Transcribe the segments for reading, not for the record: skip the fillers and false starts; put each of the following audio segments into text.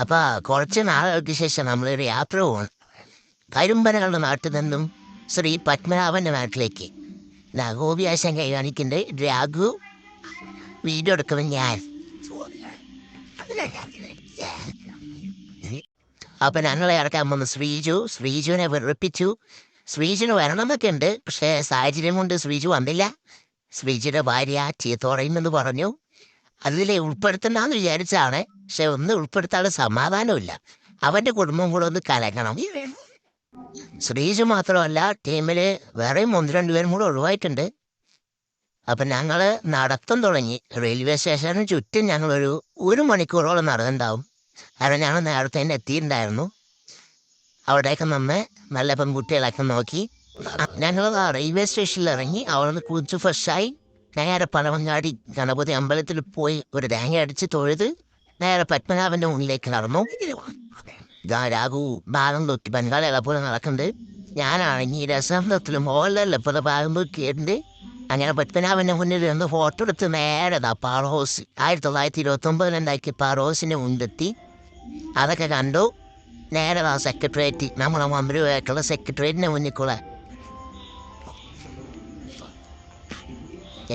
അപ്പോൾ കുറച്ച് നാളുകൾക്ക് ശേഷം നമ്മളൊരു യാത്ര പോകണം. കരിമ്പനകളുടെ നാട്ടിൽ നിന്നും ശ്രീ പത്മനാഭൻ്റെ നാട്ടിലേക്ക്. ഗോപിയാശം കാണിക്കുന്നുണ്ട്. രഘു വീഡിയോ എടുക്കുന്നത് ഞാൻ. അപ്പം ഞങ്ങളെ ഇറക്കാൻ വന്നു ശ്രീജുവിനെ വെറുപ്പിച്ചു. ശ്രീജുവിന് വരണമെന്നൊക്കെ ഉണ്ട്, പക്ഷേ സാഹചര്യം കൊണ്ട് ശ്രീജു വന്നില്ല. ശ്രീജുയുടെ ഭാര്യ ചീത്ത പറയുമെന്ന് പറഞ്ഞു. അതിൽ ഉൾപ്പെടുത്തണ്ടെന്ന് വിചാരിച്ചാണ്, പക്ഷെ ഒന്നും ഉൾപ്പെടുത്താനുള്ള സമാധാനമില്ല. അവൻ്റെ കുടുംബം കൂടെ ഒന്ന് കലങ്ങണം. ശ്രീജു മാത്രമല്ല, ടീമിൽ വേറെയും 1-2 പേരും കൂടെ ഒഴിവായിട്ടുണ്ട്. അപ്പം ഞങ്ങൾ നടത്തം തുടങ്ങി. റെയിൽവേ സ്റ്റേഷന് ചുറ്റും ഒരു മണിക്കൂറോളം നടന്നുണ്ടാവും. കാരണം ഞങ്ങൾ നേരത്തെ തന്നെ എത്തിയിട്ടുണ്ടായിരുന്നു. അവിടേക്ക് നിന്ന് നല്ല പെൺകുട്ടികളൊക്കെ നോക്കി ഞങ്ങൾ റെയിൽവേ സ്റ്റേഷനിൽ ഇറങ്ങി. അവിടെ നിന്ന് കുളിച്ച് ഫ്രഷായി നേരെ പഴവങ്ങാടി ഗണപതി അമ്പലത്തിൽ പോയി ഒരു തേങ്ങ അടിച്ച് തൊഴുത് നേരെ പത്മനാഭൻ്റെ മുന്നിലേക്ക് നടന്നു. രാഘു ഭാഗം തൊട്ടി ബംഗാളികളെ പോലെ നടക്കുന്നുണ്ട്. ഞാനാണെങ്കിൽ രസത്തിൽ മോഹൻലാലിലെ പോലെ ഭാഗം നോക്കിയിട്ടുണ്ട്. അങ്ങനെ പത്മനാഭൻ്റെ മുന്നിൽ നിന്ന് ഫോട്ടോ എടുത്ത് നേരെ പാർ ഹൗസ് 1929 ഉണ്ടാക്കിയ പാർ ഹൗസിൻ്റെ മുൻപെത്തി. അതൊക്കെ കണ്ടു. നേരെ സെക്രട്ടേറിയറ്റ്, നമ്മളെ മന്ത്രിയായിട്ടുള്ള സെക്രട്ടേറിയറ്റിൻ്റെ മുന്നിൽ കൂടെ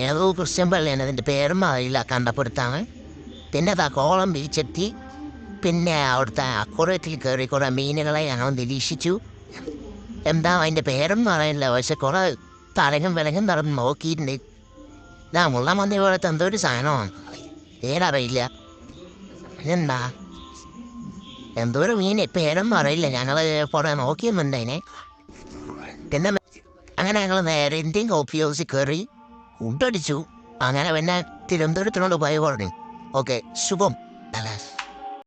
ഏതോ ക്രിസ്ത്യൻ പള്ളിയാണ്, അതിൻ്റെ പേരും അറിയില്ല, കണ്ടപ്പെടുത്താണ്. പിന്നെ കോളം ബീച്ചെത്തി. പിന്നെ അവിടുത്തെ അക്വറിയത്തിൽ കയറി കുറേ മീനുകളെ ഞങ്ങൾ നിരീക്ഷിച്ചു. എന്താ അതിൻ്റെ പേരൊന്നും അറിയില്ല, പക്ഷെ കുറേ തലങ്ങും വിലങ്ങും നടന്ന് നോക്കിയിട്ടുണ്ട്. മുള്ള മന്തി പോലത്തെ എന്തോ ഒരു സാധനമാണ്, പേരറിയില്ല. എന്താ എന്തോ ഒരു മീൻ, പേരൊന്നും അറിയില്ല. ഞങ്ങൾ കുറേ നോക്കിയൊന്നുണ്ട് അതിനെ. പിന്നെ അങ്ങനെ ഞങ്ങൾ നേരെ ഇന്ത്യൻ കോഫി ഹൗസിൽ കയറി ഫുഡടിച്ചു. അങ്ങനെ പിന്നെ തിരുവനന്തപുരത്തിനോട് പോയി പറഞ്ഞു. ഓക്കെ, ശുഭം.